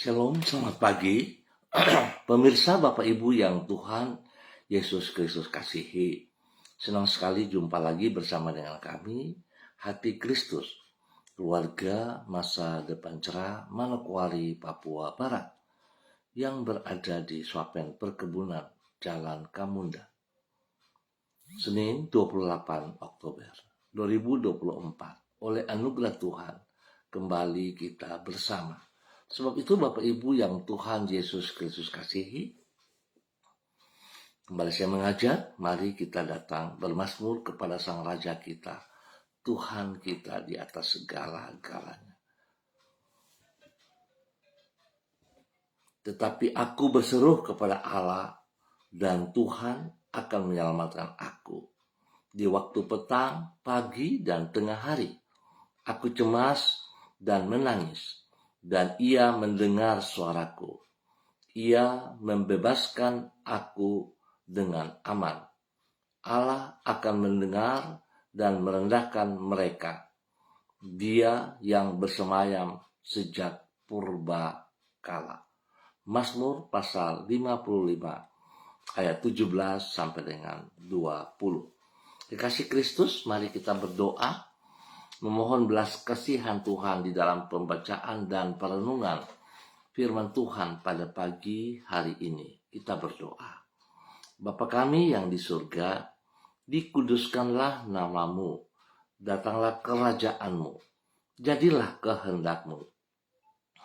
Shalom, selamat pagi. Pemirsa Bapak Ibu yang Tuhan Yesus Kristus kasihi. Senang sekali jumpa lagi bersama dengan kami, Hati Kristus, keluarga masa depan cerah Manokwari, Papua Barat, yang berada di Swapen Perkebunan, Jalan Kamunda. Senin 28 Oktober 2024, oleh anugerah Tuhan, kembali kita bersama. Sebab itu Bapak Ibu yang Tuhan Yesus Kristus kasihi, kembali saya mengajak, mari kita datang bermazmur kepada Sang Raja kita, Tuhan kita di atas segala-galanya. Tetapi aku berseru kepada Allah, dan Tuhan akan menyelamatkan aku. Di waktu petang, pagi, dan tengah hari, aku cemas dan menangis, dan Ia mendengar suaraku. Ia membebaskan aku dengan aman. Allah akan mendengar dan merendahkan mereka, Dia yang bersemayam sejak purba kala. Mazmur pasal 55 ayat 17 sampai dengan 20. Kekasih Kristus, mari kita berdoa memohon belas kasihan Tuhan di dalam pembacaan dan perenungan firman Tuhan pada pagi hari ini. Kita berdoa. Bapa kami yang di surga, dikuduskanlah namamu, datanglah kerajaanmu, jadilah kehendakmu,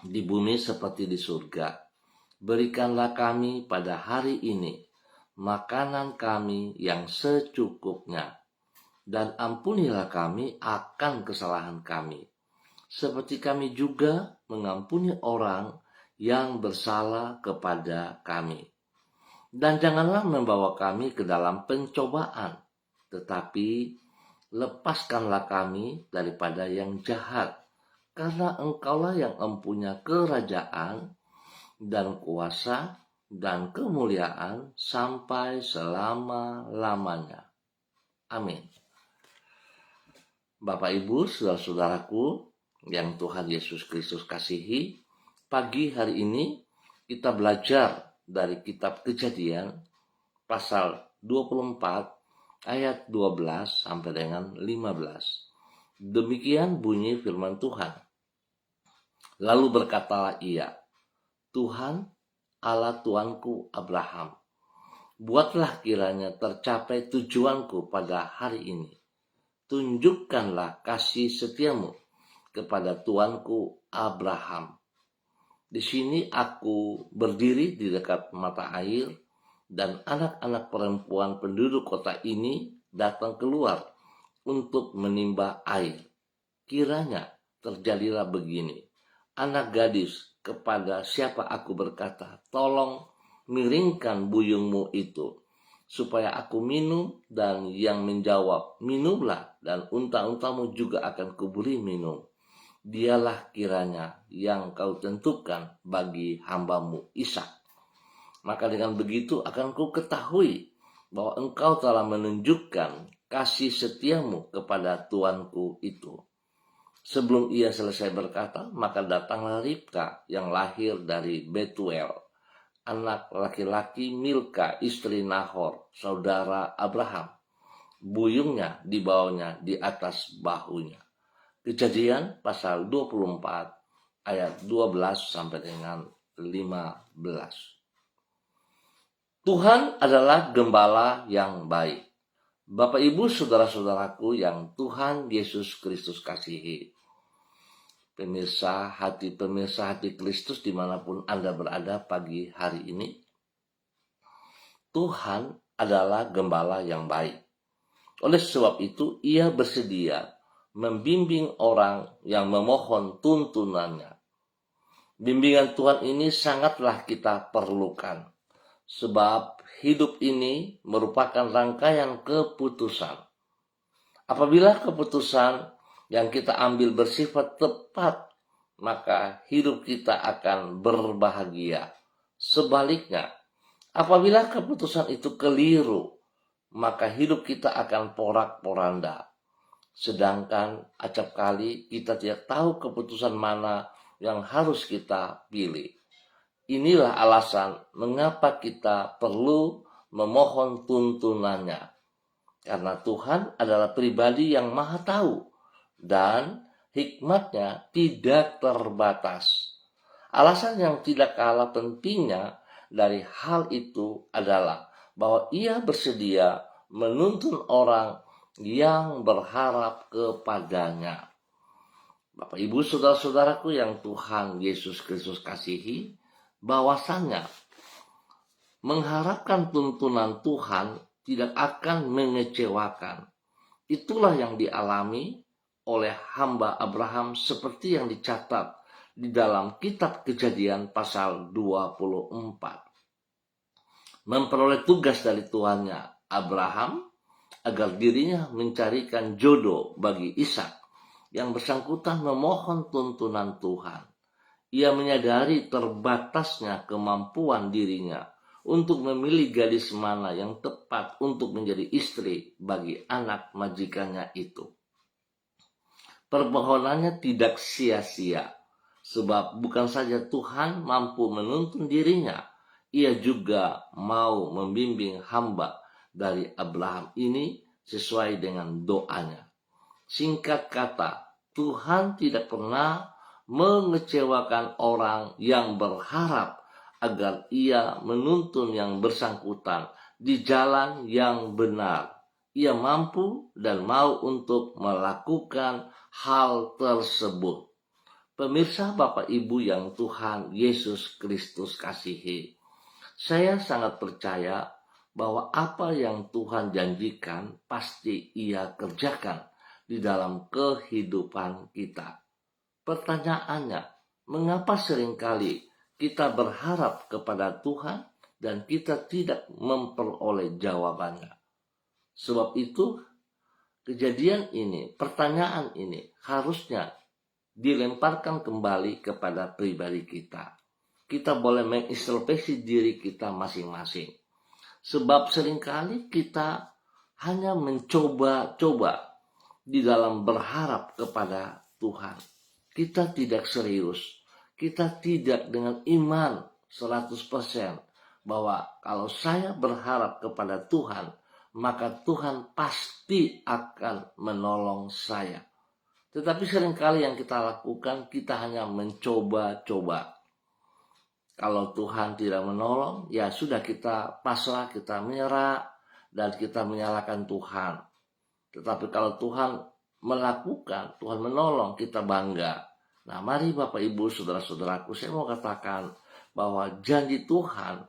di bumi seperti di surga. Berikanlah kami pada hari ini makanan kami yang secukupnya, dan ampunilah kami akan kesalahan kami, seperti kami juga mengampuni orang yang bersalah kepada kami. Dan janganlah membawa kami ke dalam pencobaan, tetapi lepaskanlah kami daripada yang jahat, karena Engkaulah yang mempunyai kerajaan dan kuasa dan kemuliaan sampai selama-lamanya. Amin. Bapak Ibu, saudara-saudaraku yang Tuhan Yesus Kristus kasihi, pagi hari ini kita belajar dari kitab Kejadian pasal 24 ayat 12 sampai dengan 15. Demikian bunyi firman Tuhan. Lalu berkatalah ia, Tuhan Allah Tuanku Abraham, buatlah kiranya tercapai tujuanku pada hari ini. Tunjukkanlah kasih setiamu kepada Tuanku Abraham. Di sini aku berdiri di dekat mata air, dan anak-anak perempuan penduduk kota ini datang keluar untuk menimba air. Kiranya terjadilah begini. Anak gadis kepada siapa aku berkata, tolong miringkan buyungmu itu, supaya aku minum, dan yang menjawab, minumlah, dan unta-untamu juga akan kuberi minum. Dialah kiranya yang kau tentukan bagi hambamu Ishak. Maka dengan begitu akan ku ketahui bahwa engkau telah menunjukkan kasih setiamu kepada tuanku itu. Sebelum ia selesai berkata, maka datanglah Ribka yang lahir dari Betuel, anak laki-laki Milka istri Nahor, saudara Abraham. Buyungnya dibawanya di atas bahunya. Kejadian pasal 24 ayat 12 sampai dengan 15. Tuhan adalah gembala yang baik. Bapak Ibu saudara-saudaraku yang Tuhan Yesus Kristus kasihi. Pemirsa hati Kristus dimanapun Anda berada pagi hari ini. Tuhan adalah gembala yang baik. Oleh sebab itu Ia bersedia membimbing orang yang memohon tuntunannya. Bimbingan Tuhan ini sangatlah kita perlukan, sebab hidup ini merupakan rangkaian keputusan. Apabila keputusan yang kita ambil bersifat tepat, maka hidup kita akan berbahagia. Sebaliknya, apabila keputusan itu keliru, maka hidup kita akan porak-poranda. Sedangkan acap kali kita tidak tahu keputusan mana yang harus kita pilih. Inilah alasan mengapa kita perlu memohon tuntunannya. Karena Tuhan adalah pribadi yang maha tahu dan hikmatnya tidak terbatas. Alasan yang tidak kalah pentingnya dari hal itu adalah bahwa Ia bersedia menuntun orang yang berharap kepadanya. Bapak, Ibu, saudara-saudaraku yang Tuhan Yesus Kristus kasihi, bahwasannya mengharapkan tuntunan Tuhan tidak akan mengecewakan. Itulah yang dialami oleh hamba Abraham seperti yang dicatat di dalam kitab Kejadian pasal 24. Memperoleh tugas dari tuannya Abraham agar dirinya mencarikan jodoh bagi Ishak. Yang bersangkutan memohon tuntunan Tuhan. Ia menyadari terbatasnya kemampuan dirinya untuk memilih gadis mana yang tepat untuk menjadi istri bagi anak majikannya itu. Permohonannya tidak sia-sia, sebab bukan saja Tuhan mampu menuntun dirinya, Ia juga mau membimbing hamba dari Abraham ini sesuai dengan doanya. Singkat kata, Tuhan tidak pernah mengecewakan orang yang berharap agar Ia menuntun yang bersangkutan di jalan yang benar. Ia mampu dan mau untuk melakukan hal tersebut. Pemirsa, Bapak Ibu yang Tuhan Yesus Kristus kasihi, saya sangat percaya bahwa apa yang Tuhan janjikan pasti Ia kerjakan di dalam kehidupan kita. Pertanyaannya, mengapa seringkali kita berharap kepada Tuhan dan kita tidak memperoleh jawabannya? Sebab itu, kejadian ini, pertanyaan ini harusnya dilemparkan kembali kepada pribadi kita. Kita boleh mengintrospeksi diri kita masing-masing. Sebab seringkali kita hanya mencoba-coba di dalam berharap kepada Tuhan. Kita tidak serius, kita tidak dengan iman 100% bahwa kalau saya berharap kepada Tuhan, maka Tuhan pasti akan menolong saya. Tetapi seringkali yang kita lakukan, kita hanya mencoba-coba. Kalau Tuhan tidak menolong, ya sudah, kita pasrah, kita menyerah, dan kita menyalahkan Tuhan. Tetapi kalau Tuhan melakukan, Tuhan menolong, kita bangga. Nah, mari Bapak Ibu saudara-saudaraku, saya mau katakan bahwa janji Tuhan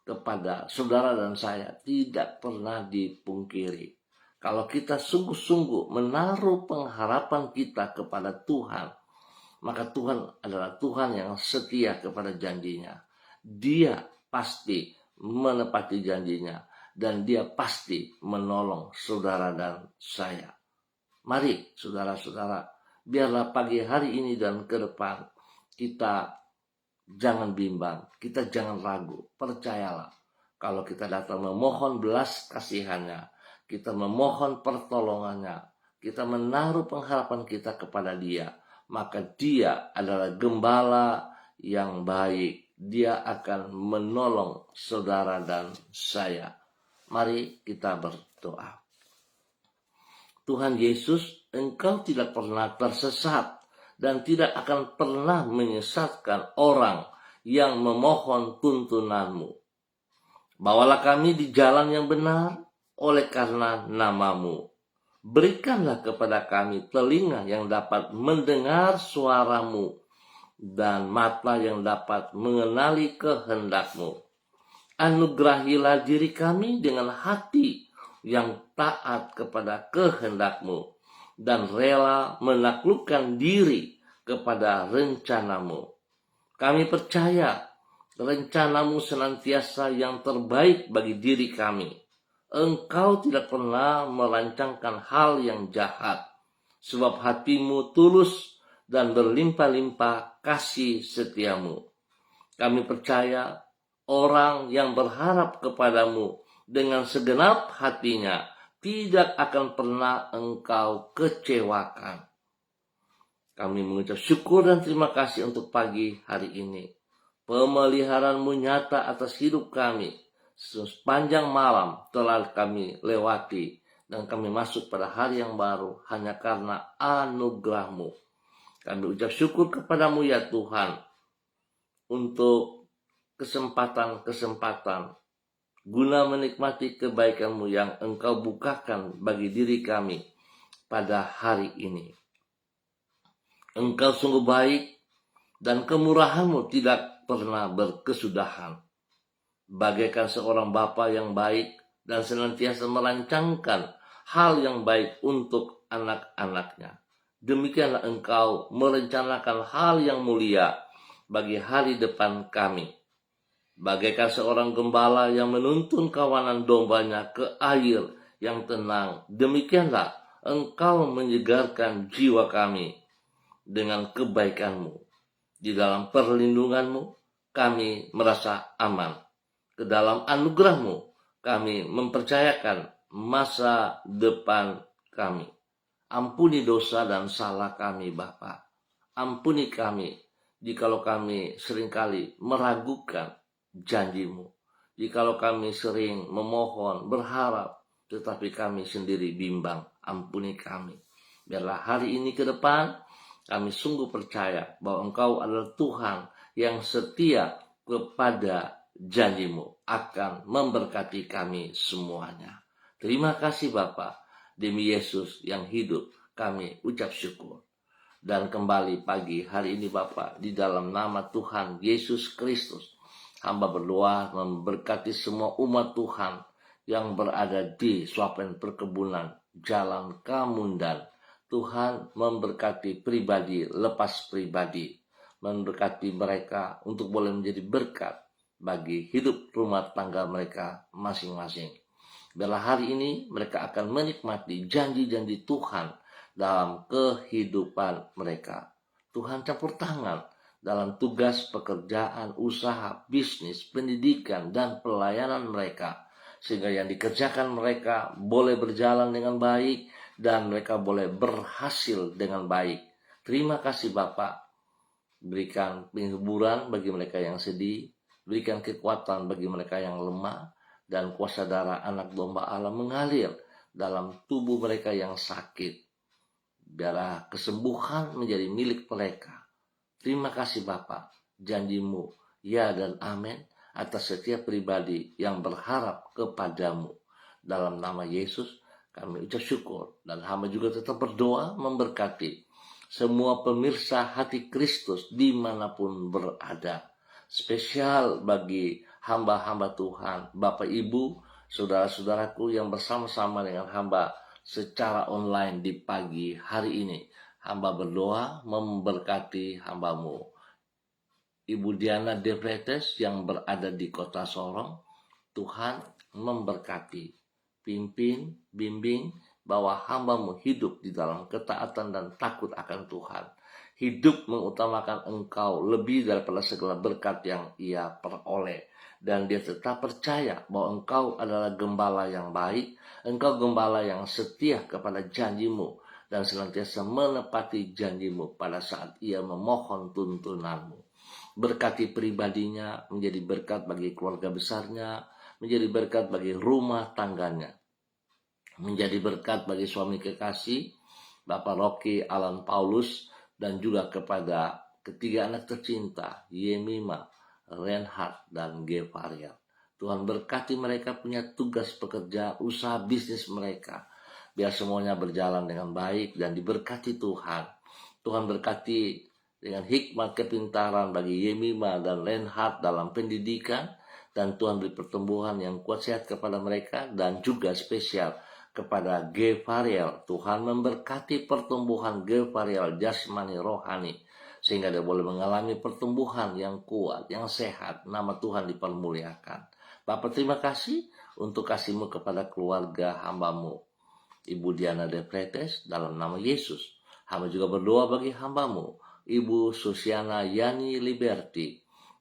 kepada saudara dan saya tidak pernah dipungkiri. Kalau kita sungguh-sungguh menaruh pengharapan kita kepada Tuhan, maka Tuhan adalah Tuhan yang setia kepada janjinya. Dia pasti menepati janjinya dan Dia pasti menolong saudara dan saya. Mari saudara-saudara, biarlah pagi hari ini dan ke depan kita jangan bimbang, kita jangan ragu. Percayalah, kalau kita datang memohon belas kasihannya, kita memohon pertolongannya, kita menaruh pengharapan kita kepada Dia, maka Dia adalah gembala yang baik. Dia akan menolong saudara dan saya. Mari kita berdoa. Tuhan Yesus, Engkau tidak pernah tersesat dan tidak akan pernah menyesatkan orang yang memohon tuntunan-Mu. Bawalah kami di jalan yang benar oleh karena nama-Mu. Berikanlah kepada kami telinga yang dapat mendengar suara-Mu dan mata yang dapat mengenali kehendak-Mu. Anugerahilah diri kami dengan hati yang taat kepada kehendak-Mu dan rela menaklukkan diri kepada rencana-Mu. Kami percaya rencana-Mu senantiasa yang terbaik bagi diri kami. Engkau tidak pernah merancangkan hal yang jahat, sebab hati-Mu tulus dan berlimpah-limpah kasih setia-Mu. Kami percaya orang yang berharap kepada-Mu dengan segenap hatinya tidak akan pernah Engkau kecewakan. Kami mengucap syukur dan terima kasih untuk pagi hari ini. Pemeliharaanmu nyata atas hidup kami. Sepanjang malam telah kami lewati dan kami masuk pada hari yang baru hanya karena anugerah-Mu. Kami ucap syukur kepadamu ya Tuhan untuk kesempatan-kesempatan guna menikmati kebaikan-Mu yang Engkau bukakan bagi diri kami pada hari ini. Engkau sungguh baik dan kemurahan-Mu tidak pernah berkesudahan. Bagaikan seorang bapa yang baik dan senantiasa merancangkan hal yang baik untuk anak-anaknya. Demikianlah Engkau merencanakan hal yang mulia bagi hari depan kami. Bagaikan seorang gembala yang menuntun kawanan dombanya ke air yang tenang, demikianlah Engkau menyegarkan jiwa kami dengan kebaikan-Mu. Di dalam perlindungan-Mu kami merasa aman. Ke dalam anugerah-Mu kami mempercayakan masa depan kami. Ampuni dosa dan salah kami Bapa. Ampuni kami jikalau kami seringkali meragukan janji-Mu. Jikalau kami sering memohon, berharap, tetapi kami sendiri bimbang. Ampuni kami. Biarlah hari ini ke depan kami sungguh percaya bahwa Engkau adalah Tuhan yang setia kepada janji-Mu akan memberkati kami semuanya. Terima kasih Bapa, demi Yesus yang hidup kami ucap syukur. Dan kembali pagi hari ini Bapa, di dalam nama Tuhan Yesus Kristus, hamba berdoa memberkati semua umat Tuhan yang berada di Suapen Perkebunan Jalan Kamundan. Tuhan memberkati pribadi lepas pribadi, memberkati mereka untuk boleh menjadi berkat bagi hidup rumah tangga mereka masing-masing. Biarlah hari ini mereka akan menikmati janji-janji Tuhan dalam kehidupan mereka. Tuhan campur tangan dalam tugas pekerjaan, usaha, bisnis, pendidikan, dan pelayanan mereka. Sehingga yang dikerjakan mereka boleh berjalan dengan baik dan mereka boleh berhasil dengan baik. Terima kasih Bapak. Berikan penghiburan bagi mereka yang sedih. Berikan kekuatan bagi mereka yang lemah, dan kuasa darah anak domba Allah mengalir dalam tubuh mereka yang sakit. Biarlah kesembuhan menjadi milik mereka. Terima kasih Bapa, janji-Mu ya dan amin atas setiap pribadi yang berharap kepadamu. Dalam nama Yesus kami ucap syukur, dan hamba juga tetap berdoa memberkati semua pemirsa hati Kristus dimanapun berada. Spesial bagi hamba-hamba Tuhan, Bapak Ibu, saudara-saudaraku yang bersama-sama dengan hamba secara online di pagi hari ini. Hamba berdoa memberkati hambamu, Ibu Diana De Vretes yang berada di kota Sorong. Tuhan memberkati, pimpin, bimbing, bahwa hambamu hidup di dalam ketaatan dan takut akan Tuhan. Hidup mengutamakan Engkau lebih daripada segala berkat yang ia peroleh. Dan dia tetap percaya bahwa Engkau adalah gembala yang baik. Engkau gembala yang setia kepada janji-Mu dan senantiasa menepati janji-Mu pada saat ia memohon tuntunan-Mu. Berkati pribadinya, menjadi berkat bagi keluarga besarnya, menjadi berkat bagi rumah tangganya, menjadi berkat bagi suami kekasih, Bapak Rocky Alan Paulus, dan juga kepada ketiga anak tercinta, Yemima, Reinhard, dan Gevariel. Tuhan berkati mereka punya tugas pekerja, usaha bisnis mereka. Biar semuanya berjalan dengan baik dan diberkati Tuhan. Tuhan berkati dengan hikmat kepintaran bagi Yemima dan Reinhard dalam pendidikan. Dan Tuhan beri pertumbuhan yang kuat sehat kepada mereka, dan juga spesial kepada Gevariel. Tuhan memberkati pertumbuhan Gevariel jasmani rohani, sehingga dia boleh mengalami pertumbuhan yang kuat, yang sehat. Nama Tuhan dipermuliakan. Bapak terima kasih untuk kasih-Mu kepada keluarga hamba-Mu, Ibu Diana De Vretes, dalam nama Yesus. Hamba juga berdoa bagi hamba-Mu, Ibu Susiana Yani Liberty,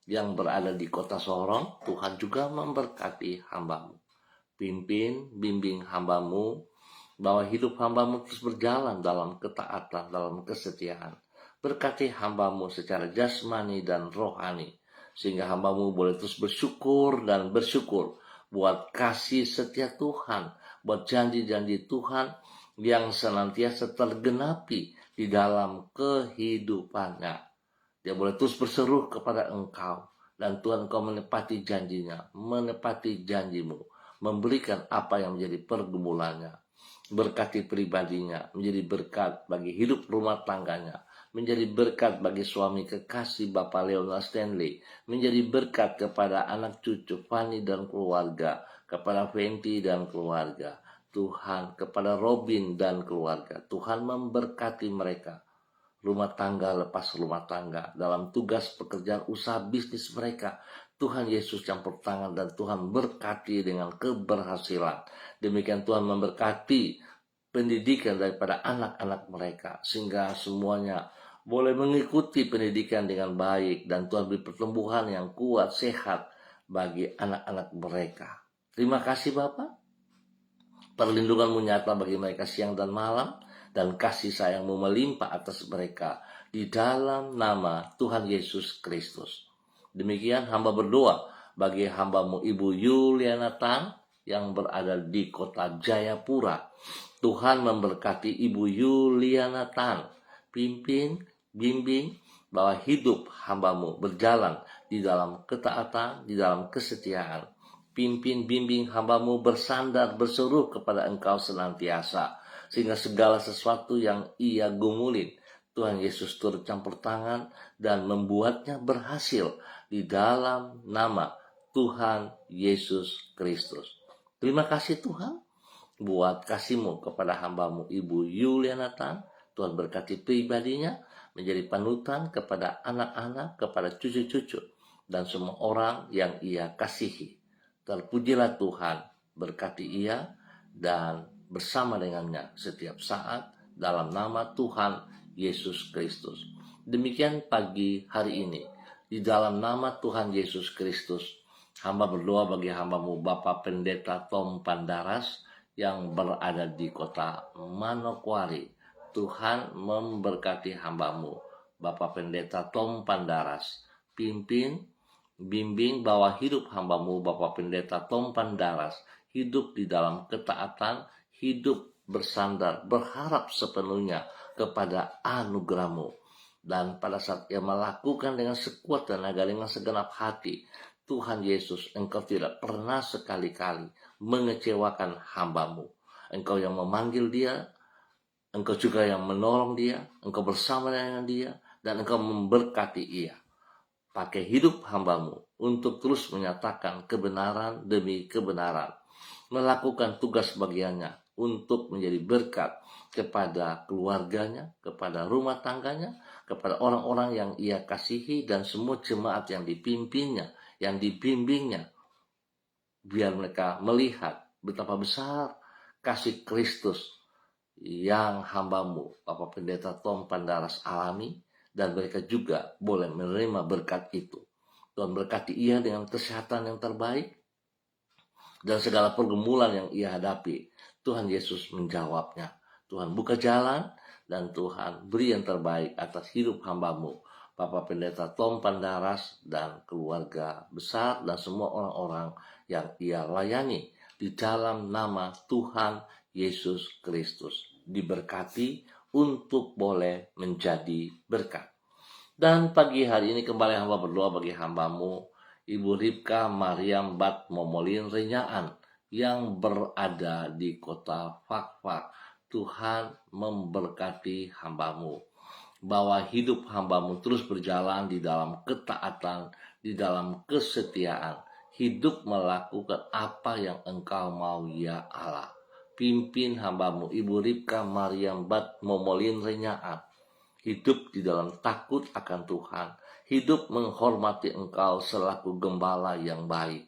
yang berada di kota Sorong. Tuhan juga memberkati hamba-Mu. Pimpin, bimbing hamba-Mu, bahwa hidup hamba-Mu terus berjalan dalam ketaatan, dalam kesetiaan. Berkati hamba-Mu secara jasmani dan rohani, sehingga hamba-Mu boleh terus bersyukur dan bersyukur buat kasih setia Tuhan, buat janji-janji Tuhan yang senantiasa tergenapi di dalam kehidupannya. Dia boleh terus berseru kepada Engkau, dan Tuhan, Engkau menepati janjinya, menepati janji-Mu, memberikan apa yang menjadi pergumulannya. Berkati pribadinya, menjadi berkat bagi hidup rumah tangganya, menjadi berkat bagi suami kekasih Bapak Leonard Stanley, menjadi berkat kepada anak cucu Fanny dan keluarga, kepada Fenty dan keluarga, Tuhan, kepada Robin dan keluarga. Tuhan memberkati mereka, rumah tangga lepas rumah tangga, dalam tugas pekerjaan usaha bisnis mereka. Tuhan Yesus campur tangan dan Tuhan berkati dengan keberhasilan. Demikian Tuhan memberkati pendidikan daripada anak-anak mereka, sehingga semuanya boleh mengikuti pendidikan dengan baik, dan Tuhan beri pertumbuhan yang kuat, sehat bagi anak-anak mereka. Terima kasih Bapak. Perlindungan-Mu nyata bagi mereka siang dan malam, dan kasih sayang-Mu melimpah atas mereka di dalam nama Tuhan Yesus Kristus. Demikian hamba berdoa bagi hamba-Mu Ibu Yuliana Tan yang berada di kota Jayapura. Tuhan memberkati Ibu Yuliana Tan, pimpin, bimbing, bahwa hidup hamba-Mu berjalan di dalam ketaatan, di dalam kesetiaan. Pimpin, bimbing hamba-Mu bersandar, berseru kepada Engkau senantiasa, sehingga segala sesuatu yang ia gumulin, Tuhan Yesus turut campur tangan dan membuatnya berhasil di dalam nama Tuhan Yesus Kristus. Terima kasih Tuhan buat kasih-Mu kepada hamba-Mu Ibu Yuliana Tan. Tuhan berkati pribadinya, menjadi panutan kepada anak-anak, kepada cucu-cucu, dan semua orang yang ia kasihi. Terpujilah Tuhan, berkati ia dan bersama dengannya setiap saat dalam nama Tuhan Yesus Kristus. Demikian pagi hari ini, di dalam nama Tuhan Yesus Kristus, hamba berdoa bagi hamba-Mu Bapak Pendeta Tom Pandaras yang berada di kota Manokwari. Tuhan memberkati hamba-Mu Bapak Pendeta Tom Pandaras, pimpin, bimbing bahwa hidup hamba-Mu Bapak Pendeta Tom Pandaras hidup di dalam ketaatan, hidup bersandar, berharap sepenuhnya kepada anugerah-Mu. Dan pada saat ia melakukan dengan sekuat tenaga, dengan segenap hati, Tuhan Yesus, Engkau tidak pernah sekali-kali mengecewakan hamba-Mu. Engkau yang memanggil dia, Engkau juga yang menolong dia, Engkau bersama dengan dia, dan Engkau memberkati ia. Pakai hidup hamba-Mu untuk terus menyatakan kebenaran demi kebenaran, melakukan tugas bagiannya untuk menjadi berkat kepada keluarganya, kepada rumah tangganya, kepada orang-orang yang ia kasihi, dan semua jemaat yang dipimpinnya, yang dibimbingnya. Biar mereka melihat betapa besar kasih Kristus yang hamba-Mu Bapak Pendeta Tom Pandaras alami, dan mereka juga boleh menerima berkat itu. Tuhan berkati ia dengan kesehatan yang terbaik, dan segala pergumulan yang ia hadapi, Tuhan Yesus menjawabnya. Tuhan buka jalan, dan Tuhan beri yang terbaik atas hidup hamba-Mu Bapak Pendeta Tom Pandaras dan keluarga besar, dan semua orang-orang yang ia layani di dalam nama Tuhan Yesus Kristus. Diberkati untuk boleh menjadi berkat. Dan pagi hari ini kembali hamba berdoa bagi hamba-Mu Ibu Ripka Mariam Bat Momolin Renyaan yang berada di kota Fakfak. Tuhan memberkati hamba-Mu, bahwa hidup hamba-Mu terus berjalan di dalam ketaatan, di dalam kesetiaan, hidup melakukan apa yang Engkau mau ya Allah. Pimpin hamba-Mu Ibu Ripka Mariam Bat Momolin Renyaan, hidup di dalam takut akan Tuhan, hidup menghormati Engkau selaku gembala yang baik,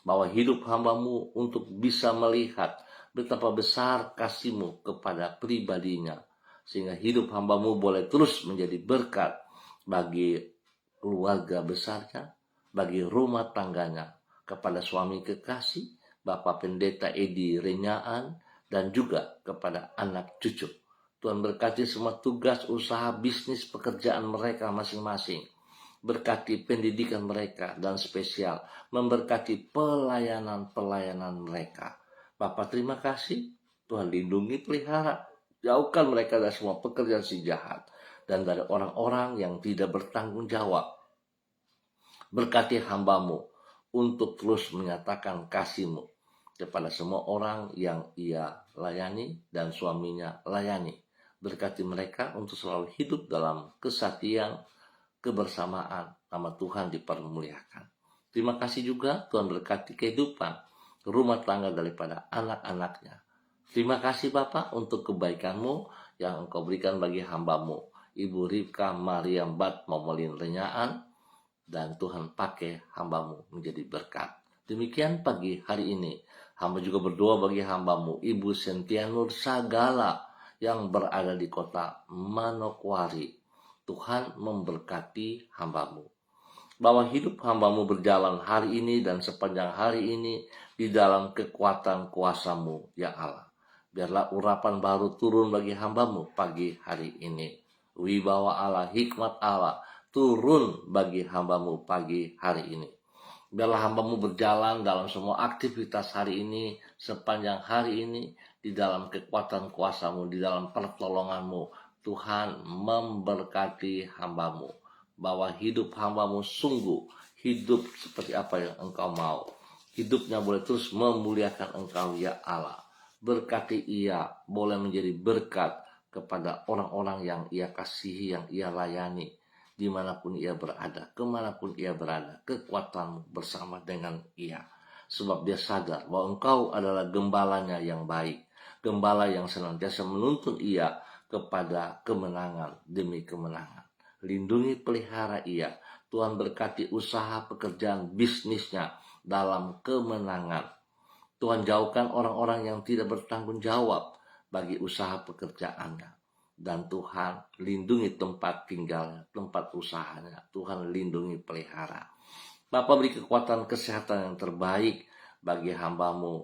bahwa hidup hamba-Mu untuk bisa melihat betapa besar kasih-Mu kepada pribadinya, sehingga hidup hamba-Mu boleh terus menjadi berkat bagi keluarga besarnya, bagi rumah tangganya, kepada suami kekasih Bapak Pendeta Edi Renyaan, dan juga kepada anak cucu. Tuhan berkati semua tugas, usaha, bisnis, pekerjaan mereka masing-masing. berkati pendidikan mereka, dan spesial memberkati pelayanan-pelayanan mereka. Bapak terima kasih, Tuhan lindungi, pelihara, jauhkan mereka dari semua pekerjaan si jahat dan dari orang-orang yang tidak bertanggung jawab. Berkati hamba-Mu untuk terus menyatakan kasih-Mu kepada semua orang yang ia layani dan suaminya layani. Berkati mereka untuk selalu hidup dalam kesatian, kebersamaan, nama Tuhan dipermuliakan. Terima kasih juga Tuhan berkati kehidupan rumah tangga daripada anak-anaknya. Terima kasih Bapak untuk kebaikan-Mu yang Engkau berikan bagi hamba-Mu, Ibu Ribka Mariam Bat Momolin Renyaan, dan Tuhan pakai hamba-Mu menjadi berkat. Demikian pagi hari ini, hamba juga berdoa bagi hamba-Mu, Ibu Sentianur Sagala yang berada di kota Manokwari. Tuhan memberkati hamba-Mu, bahwa hidup hamba-Mu berjalan hari ini dan sepanjang hari ini di dalam kekuatan kuasa-Mu, ya Allah. Biarlah urapan baru turun bagi hamba-Mu pagi hari ini. Wibawa Allah, hikmat Allah turun bagi hamba-Mu pagi hari ini. Biarlah hamba-Mu berjalan dalam semua aktivitas hari ini, sepanjang hari ini, di dalam kekuatan kuasa-Mu, di dalam pertolongan-Mu. Tuhan memberkati hamba-Mu, bahwa hidup hamba-Mu sungguh hidup seperti apa yang Engkau mau. Hidupnya boleh terus memuliakan Engkau, ya Allah. Berkati ia boleh menjadi berkat kepada orang-orang yang ia kasihi, yang ia layani, dimanapun ia berada, kemanapun ia berada. Kekuatan-Mu bersama dengan ia, sebab dia sadar bahwa Engkau adalah gembalanya yang baik, gembala yang senantiasa menuntun ia kepada kemenangan demi kemenangan. Lindungi, pelihara ia. Tuhan berkati usaha, pekerjaan, bisnisnya dalam kemenangan. Tuhan jauhkan orang-orang yang tidak bertanggung jawab bagi usaha pekerjaannya. Dan Tuhan lindungi tempat tinggalnya, tempat usahanya. Tuhan lindungi, pelihara. Bapa beri kekuatan kesehatan yang terbaik bagi hamba-Mu,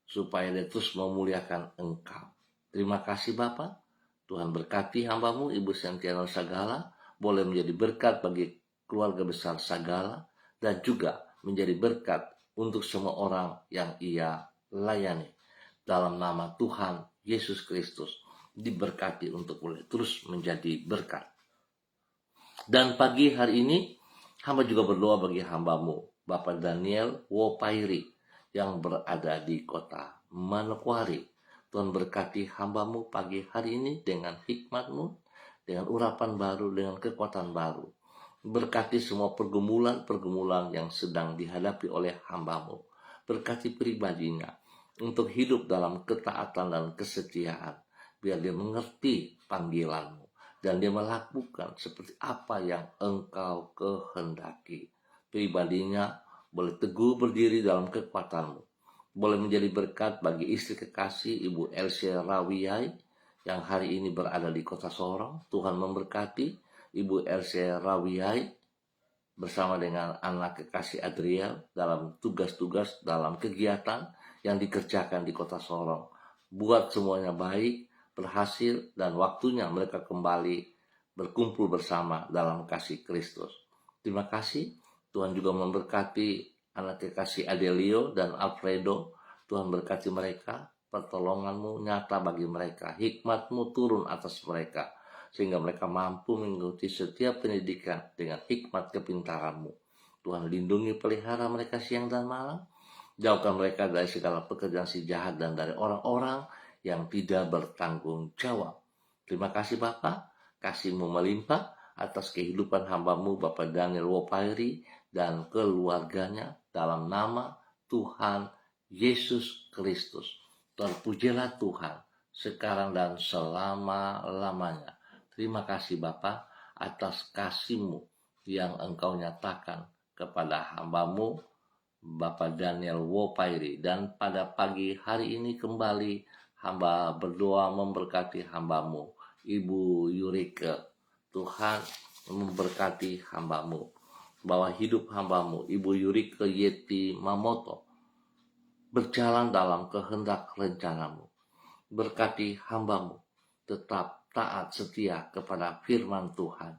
supaya dia terus memuliakan Engkau. Terima kasih Bapa. Tuhan berkati hamba-Mu, Ibu Sentiano Sagala, boleh menjadi berkat bagi keluarga besar Sagala, dan juga menjadi berkat untuk semua orang yang ia layani. Dalam nama Tuhan Yesus Kristus, diberkati untuk boleh terus menjadi berkat. Dan pagi hari ini, hamba juga berdoa bagi hamba-Mu, Bapak Daniel Wopairi, yang berada di kota Manokwari. Tuhan berkati hamba-Mu pagi hari ini dengan hikmat-Mu, dengan urapan baru, dengan kekuatan baru. Berkati semua pergumulan-pergumulan yang sedang dihadapi oleh hamba-Mu. Berkati pribadinya untuk hidup dalam ketaatan dan kesetiaan. Biar dia mengerti panggilan-Mu dan dia melakukan seperti apa yang Engkau kehendaki. Pribadinya boleh teguh berdiri dalam kekuatan-Mu. Boleh menjadi berkat bagi istri kekasih Ibu Elsie Rawiyai yang hari ini berada di kota Sorong. Tuhan memberkati Ibu Elsie Rawiyai bersama dengan anak kekasih Adriel dalam tugas-tugas, dalam kegiatan yang dikerjakan di kota Sorong. Buat semuanya baik, berhasil, dan waktunya mereka kembali berkumpul bersama dalam kasih Kristus. Terima kasih. Tuhan juga memberkati anak kekasih Adelio dan Alfredo. Tuhan berkati mereka, pertolongan-Mu nyata bagi mereka, hikmat-Mu turun atas mereka, sehingga mereka mampu mengikuti setiap pendidikan dengan hikmat kepintaran-Mu. Tuhan lindungi, pelihara mereka siang dan malam. Jauhkan mereka dari segala pekerjaan si jahat dan dari orang-orang yang tidak bertanggung jawab. Terima kasih Bapa, kasih-Mu melimpah atas kehidupan hamba-Mu Bapak Daniel Wopairi dan keluarganya, dalam nama Tuhan Yesus Kristus. Terpujilah Tuhan sekarang dan selama-lamanya. Terima kasih Bapa atas kasih-Mu yang Engkau nyatakan kepada hamba-Mu Bapak Daniel Wopairi. Dan pada pagi hari ini kembali hamba berdoa memberkati hamba-Mu Ibu Yurike. Tuhan memberkati hamba-Mu, bahwa hidup hamba-Mu Ibu Yurike Yeti Mamoto berjalan dalam kehendak rencana-Mu. Berkati hamba-Mu tetap taat setia kepada firman Tuhan.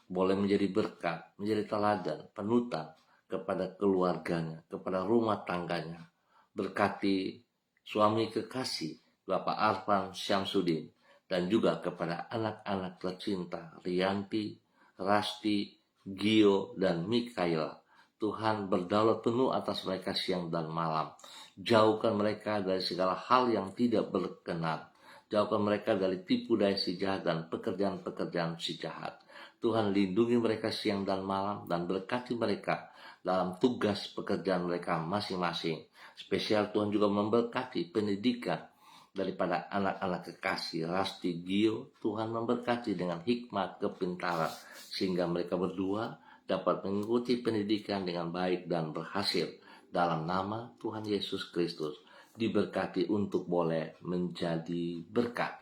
boleh menjadi berkat, menjadi teladan, panutan kepada keluarganya, kepada rumah tangganya. Berkati suami kekasih Bapak Arfan Syamsuddin dan juga kepada anak-anak tercinta Rianti, Rasti, Gio, dan Mikaela. Tuhan berdaulat penuh atas mereka siang dan malam. Jauhkan mereka dari segala hal yang tidak berkenan. Jauhkan mereka dari tipu daya si jahat dan pekerjaan-pekerjaan si jahat. Tuhan lindungi mereka siang dan malam dan berkati mereka dalam tugas pekerjaan mereka masing-masing. Spesial Tuhan juga memberkati pendidikan daripada anak-anak kekasih Rasti Gio. Tuhan memberkati dengan hikmat kepintaran sehingga mereka berdua dapat mengikuti pendidikan dengan baik dan berhasil. Dalam nama Tuhan Yesus Kristus, diberkati untuk boleh menjadi berkat.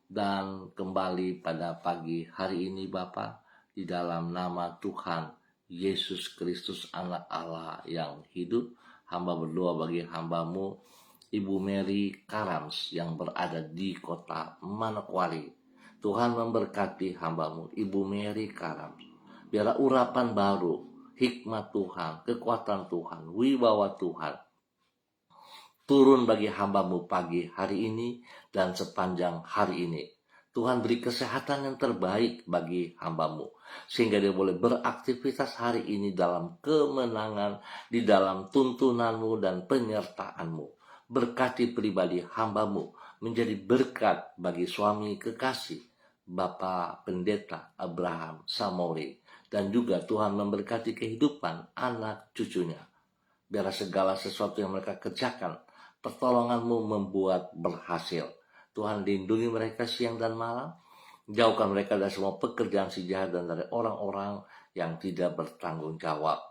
Dan kembali pada pagi hari ini Bapa, di dalam nama Tuhan Yesus Kristus anak Allah yang hidup, hamba berdoa bagi hambamu Ibu Mary Karams yang berada di kota Manokwari. Tuhan memberkati hambamu Ibu Mary Karams. Biarlah urapan baru, hikmat Tuhan, kekuatan Tuhan, wibawa Tuhan turun bagi hambamu pagi hari ini dan sepanjang hari ini. Tuhan beri kesehatan yang terbaik bagi hambamu, sehingga dia boleh beraktivitas hari ini dalam kemenangan, di dalam tuntunanmu dan penyertaanmu. Berkati pribadi hambamu menjadi berkat bagi suami kekasih, Bapak Pendeta Abraham Samori, dan juga Tuhan memberkati kehidupan anak cucunya. Biarlah segala sesuatu yang mereka kerjakan, pertolonganmu membuat berhasil. Tuhan lindungi mereka siang dan malam. Jauhkan mereka dari semua pekerjaan si jahat dan dari orang-orang yang tidak bertanggung jawab.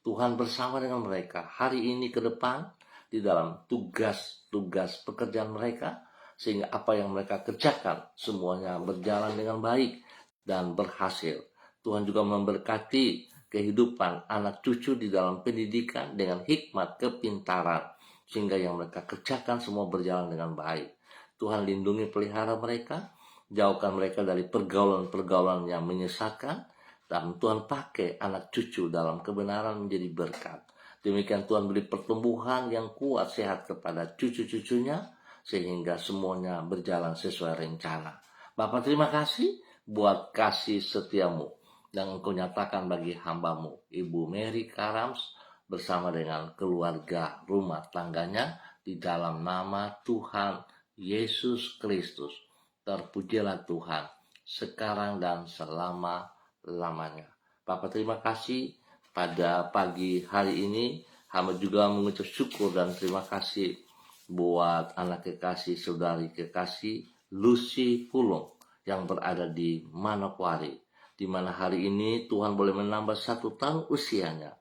Tuhan bersama dengan mereka hari ini ke depan di dalam tugas-tugas pekerjaan mereka, sehingga apa yang mereka kerjakan semuanya berjalan dengan baik dan berhasil. Tuhan juga memberkati kehidupan anak cucu di dalam pendidikan dengan hikmat kepintaran, sehingga yang mereka kerjakan semua berjalan dengan baik. Tuhan lindungi pelihara mereka, jauhkan mereka dari pergaulan-pergaulan yang menyesatkan, dan Tuhan pakai anak cucu dalam kebenaran menjadi berkat. Demikian Tuhan beri pertumbuhan yang kuat sehat kepada cucu-cucunya, sehingga semuanya berjalan sesuai rencana. Bapak terima kasih buat kasih setiamu yang Engkau nyatakan bagi hambamu Ibu Mary Karams bersama dengan keluarga rumah tangganya, di dalam nama Tuhan Yesus Kristus. Terpujilah Tuhan sekarang dan selama-lamanya. Bapak terima kasih pada pagi hari ini. Hamba juga mengucap syukur dan terima kasih buat anak kekasih, saudari kekasih Lucy Pulung yang berada di Manokwari, di mana hari ini Tuhan boleh menambah 1 tahun usianya.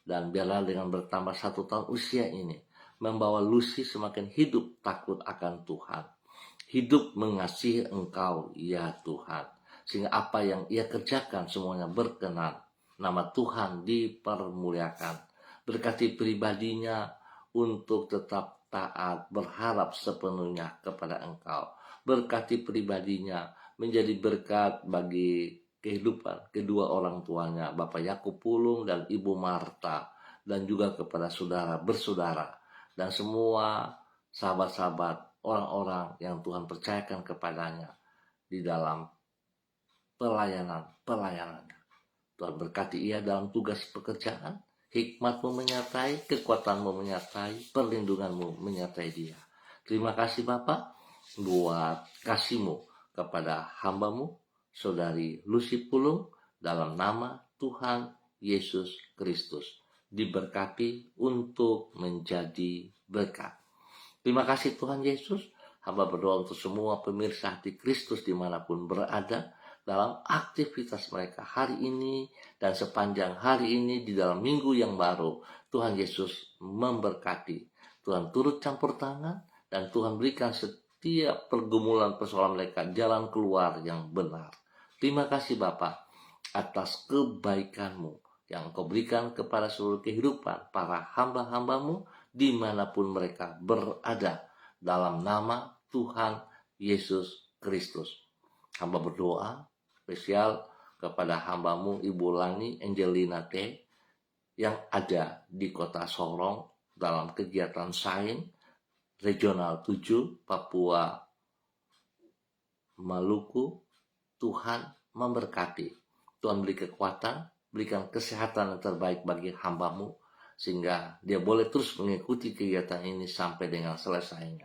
Dan biarlah dengan bertambah 1 tahun usia ini membawa Lucy semakin hidup takut akan Tuhan, hidup mengasihi Engkau ya Tuhan, sehingga apa yang ia kerjakan semuanya berkenan, nama Tuhan dipermuliakan. Berkati pribadinya untuk tetap taat, berharap sepenuhnya kepada Engkau. Berkati pribadinya menjadi berkat bagi kehidupan kedua orang tuanya, Bapak Yakub Pulung dan Ibu Marta, dan juga kepada saudara bersaudara dan semua sahabat-sahabat orang-orang yang Tuhan percayakan kepadanya di dalam pelayanannya. Tuhan berkati ia dalam tugas pekerjaan, hikmatmu menyertai, kekuatanmu menyertai, perlindunganmu menyertai dia. Terima kasih Bapak buat kasihmu kepada hambamu saudari Lucy Pulung, dalam nama Tuhan Yesus Kristus. Diberkati untuk menjadi berkat. Terima kasih Tuhan Yesus. Hamba berdoa untuk semua pemirsa hati Kristus dimanapun berada, dalam aktivitas mereka hari ini dan sepanjang hari ini di dalam minggu yang baru. Tuhan Yesus memberkati. Tuhan turut campur tangan dan Tuhan berikan setiap pergumulan persoalan mereka jalan keluar yang benar. Terima kasih Bapa atas kebaikanmu yang Kau berikan kepada seluruh kehidupan para hamba-hambamu dimanapun mereka berada, dalam nama Tuhan Yesus Kristus. Hamba berdoa spesial kepada hambamu Ibu Lani Angelina T. yang ada di kota Sorong dalam kegiatan SAIN Regional 7 Papua Maluku. Tuhan memberkati. Tuhan beri kekuatan, berikan kesehatan yang terbaik bagi hambamu, sehingga dia boleh terus mengikuti kegiatan ini sampai dengan selesainya.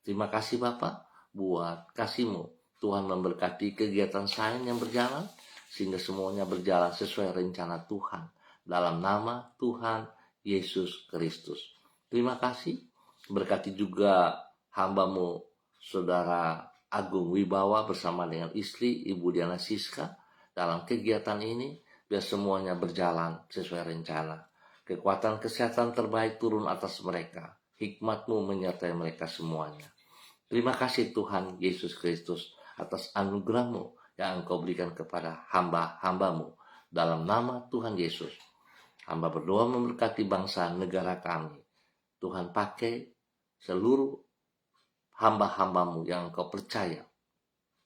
Terima kasih Bapak buat kasih-Mu. Tuhan memberkati kegiatan SAIN yang berjalan, sehingga semuanya berjalan sesuai rencana Tuhan. Dalam nama Tuhan Yesus Kristus. Terima kasih. Berkati juga hambamu Saudara Agung Wibawa bersama dengan istri Ibu Diana Siska dalam kegiatan ini, biar semuanya berjalan sesuai rencana. Kekuatan kesehatan terbaik turun atas mereka. Hikmat-Mu menyertai mereka semuanya. Terima kasih Tuhan Yesus Kristus atas anugerah-Mu yang Engkau berikan kepada hamba-hamba-Mu. Dalam nama Tuhan Yesus, hamba berdoa memberkati bangsa negara kami. Tuhan pakai seluruh hamba-hamba-Mu yang Engkau percaya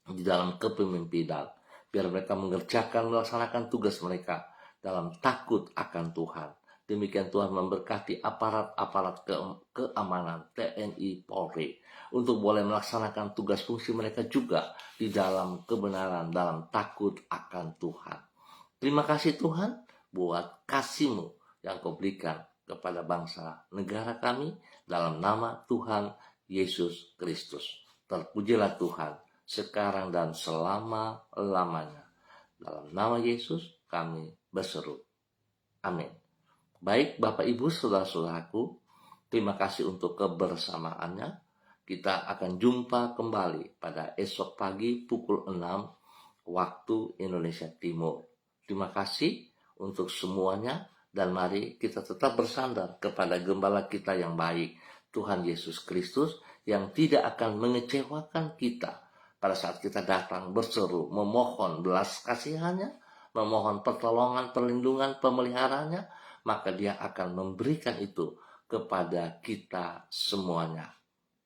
di dalam kepemimpinan, biar mereka melaksanakan tugas mereka dalam takut akan Tuhan. Demikian Tuhan memberkati aparat-aparat keamanan TNI Polri untuk boleh melaksanakan tugas fungsi mereka juga di dalam kebenaran, dalam takut akan Tuhan. Terima kasih Tuhan buat kasih-Mu yang Kau berikan kepada bangsa negara kami dalam nama Tuhan Yesus Kristus. Terpujilah Tuhan sekarang dan selama-lamanya. Dalam nama Yesus kami berseru. Amin. Baik Bapak Ibu Saudara-saudaraku, terima kasih untuk kebersamaannya. Kita akan jumpa kembali pada esok pagi pukul 6 waktu Indonesia Timur. Terima kasih untuk semuanya, dan mari kita tetap bersandar kepada Gembala kita yang baik, Tuhan Yesus Kristus, yang tidak akan mengecewakan kita pada saat kita datang berseru, memohon belas kasihannya, memohon pertolongan, perlindungan, pemeliharaannya, maka Dia akan memberikan itu kepada kita semuanya.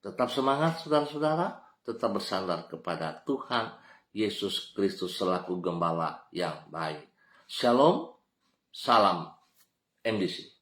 Tetap semangat saudara-saudara, tetap bersandar kepada Tuhan Yesus Kristus selaku Gembala yang baik. Shalom, salam MDC.